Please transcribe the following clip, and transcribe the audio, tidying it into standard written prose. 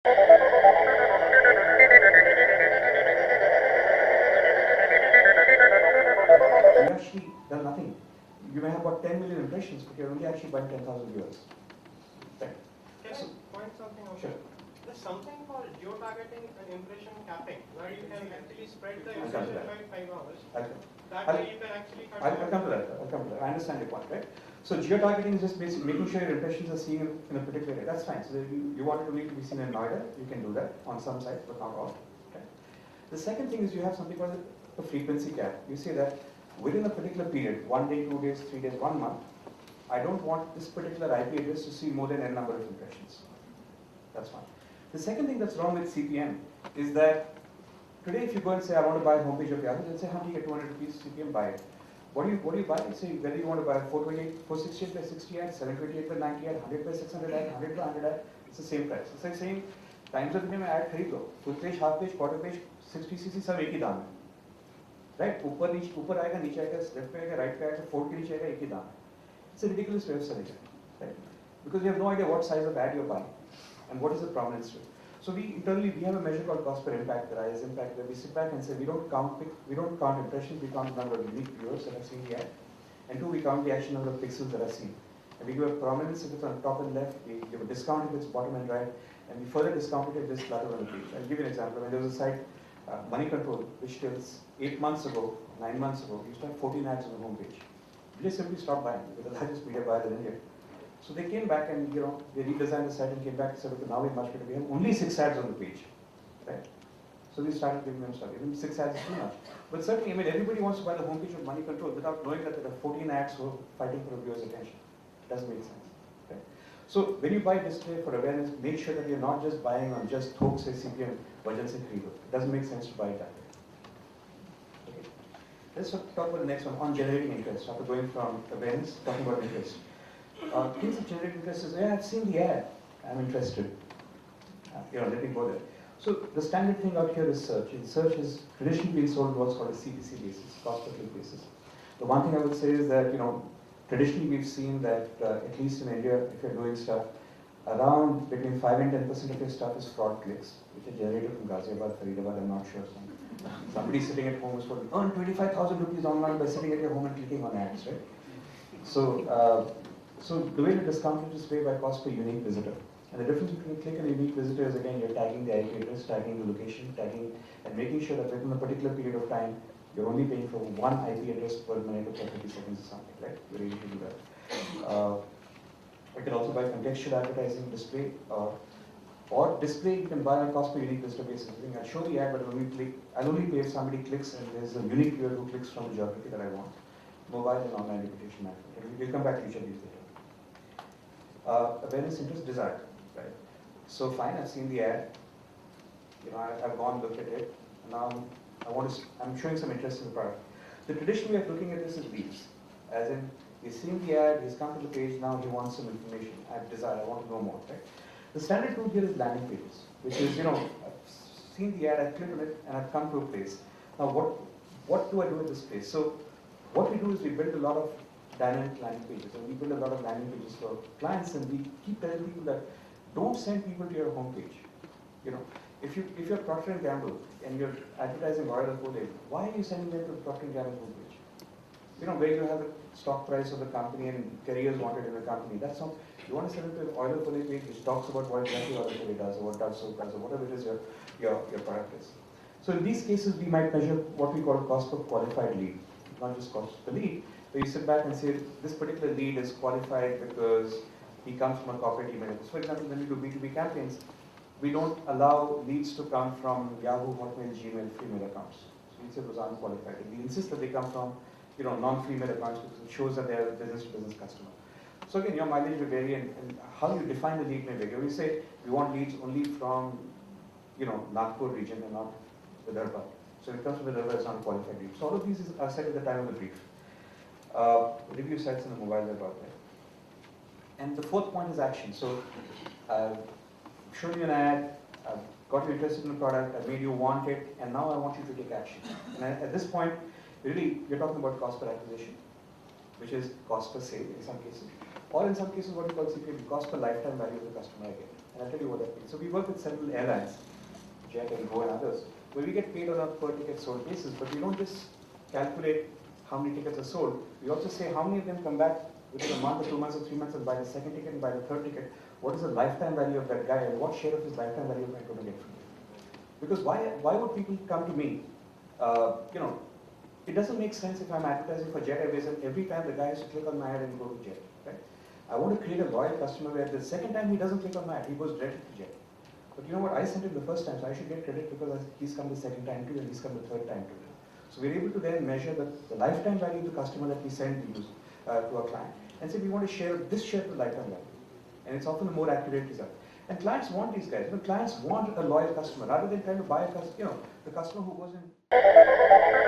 You actually done nothing. You may have about 10 million impressions, but you're only actually buying 10,000 viewers. Right? Can I point something out? Sure. There's something called geo-targeting and impression capping, where you can actually spread the I'll come to impression that. by 5 hours. Okay. That way you can actually cut I'll come to that. I'll come to that. I understand your point, right? So geo-targeting is just basically making sure your impressions are seen in a particular area. That's fine. So you want it only to be seen in Noida, you can do that on some sites, but not all. Okay. The second thing is you have something called a frequency cap. You say that within a particular period, 1 day, 2 days, 3 days, 1 month, I don't want this particular IP address to see more than n number of impressions. That's fine. The second thing that's wrong with CPM is that today if you go and say I want to buy a homepage of Yahoo, they'll say how do you get 200 rupees CPM, buy it. What do you buy? You say whether you want to buy 428, 468 by 60 ad, 728 by 90 ad, 100 by 600 ad, 100 by 100 ad, it's the same price. It's like saying Times of India में ad खरीद लो, full page, half page, quarter page, 60 cc सब एक ही दाम है, right? ऊपर आएगा, नीचे आएगा, left पे आएगा, right पे आएगा, fold के नीचे आएगा, एक ही दाम है. It's a ridiculous way of selling it, right? Because you have no idea what size of ad you're buying and what is the prominence to it. So internally we have a measure called cost per impact, the IS impact, where we sit back and say we don't count impressions, we count the number of unique viewers that have seen the ad, and 2, we count the actual number of pixels that are seen. And we give a prominence if it's on top and left, we give a discount if it's bottom and right, and we further discount it if it's flatter on the page. I'll give you an example. When there was a site, Money Control, which till 8 months ago, 9 months ago, we used to have 14 ads on the home page. We just simply stopped buying because the largest media buyer in India. So they came back and they redesigned the site and came back and said, okay, now we're much better. We have only 6 ads on the page, right? So we started giving them stuff. Even 6 ads is too much. But certainly, I mean, everybody wants to buy the homepage of Money Control without knowing that there are 14 ads who are fighting for a viewer's attention. It doesn't make sense, right? So when you buy display for awareness, make sure that you're not just buying on just thok se CPM, vajan se kharido. It doesn't make sense to buy it that way. Okay. Let's talk about the next one on generating interest. After going from awareness, talking about interest. Things that generate interest is, yeah, I've seen the ad, I'm interested. Let me go there. So the standard thing out here is search. And search is traditionally being sold what's called a CPC basis, cost per click basis. The one thing I would say is that, traditionally we've seen that, at least in India, if you're doing stuff, around between 5 and 10% of your stuff is fraud clicks, which are generated from Ghaziabad, Faridabad, I'm not sure. Somebody sitting at home is going to earn 25,000 rupees online by sitting at your home and clicking on ads, right? So the way to discount it is pay by cost per unique visitor. And the difference between click and unique visitor is, again, you're tagging the IP address, tagging the location, tagging, and making sure that within a particular period of time, you're only paying for one IP address per minute or per 30 seconds or something, right? You're able to do that. You can also buy contextual advertising display, or display you can buy on cost per unique visitor basis. I'll show the ad, but I'll only pay if somebody clicks and there's a unique viewer who clicks from the geography that I want. Mobile and online reputation management. We'll come back to each of these later. Awareness, interest, desire, right? So fine, I've seen the ad. I've gone looked at it. Now I'm showing some interest in the product. The traditional way of looking at this is leads, as in he's seen the ad, he's come to the page, now he wants some information. I have desire, I want to know more, right? The standard tool here is landing pages, which is I've seen the ad, I've clicked on it, and I've come to a place. Now what do I do with this place? So what we do is we build a lot of dynamic landing pages, and we build a lot of landing pages for clients, and we keep telling people that don't send people to your homepage. If you're Procter & Gamble and you're advertising oil or Kool-Aid, why are you sending them to the Procter & Gamble homepage? Where you have the stock price of the company and careers wanted in the company. That's not. You want to send them to an oil or Kool-Aid page which talks about what exactly oil or Kool-Aid does, or what Dove soap does, or whatever it is your product is. So in these cases, we might measure what we call cost per qualified lead, not just cost per lead. So you sit back and say, this particular lead is qualified because he comes from a corporate email address. For example, when we do B2B campaigns, we don't allow leads to come from Yahoo, Hotmail, Gmail, free-mail accounts. So we say those aren't qualified. And we insist that they come from non-free-mail accounts because it shows that they're a business-to-business customer. So again, your mileage will vary, and how you define the lead may vary. We say we want leads only from Nagpur region and not Vidarbha. So when it comes to Vidarbha, it's not a qualified lead. So all of these are set at the time of the brief. Review sites in the mobile web out there. And the fourth point is action. So I've shown you an ad, I've got you interested in the product, I've made you want it, and now I want you to take action. And at this point, really, you're talking about cost per acquisition, which is cost per sale in some cases, or in some cases what we call CPM, cost per lifetime value of the customer again. And I'll tell you what that means. So we work with several airlines, Jet and Go and others, where we get paid on a per ticket sold basis, but we don't just calculate how many tickets are sold. We also say how many of them come back within a month or 2 months or 3 months and buy the second ticket and buy the third ticket. What is the lifetime value of that guy and what share of his lifetime value am I going to get from you? Because why would people come to me? It doesn't make sense if I'm advertising for Jet Airways and every time the guy has to click on my ad and go to Jet. Right? I want to create a loyal customer where the second time he doesn't click on my ad, he goes directly to Jet. But you know what, I sent him the first time, so I should get credit because he's come the second time too and he's come the third time too. So we're able to then measure the lifetime value of the customer that we send to our client and say we want to share this share of lifetime value. And it's often a more accurate result. And clients want these guys. Clients want a loyal customer rather than trying to buy a customer, the customer who goes in.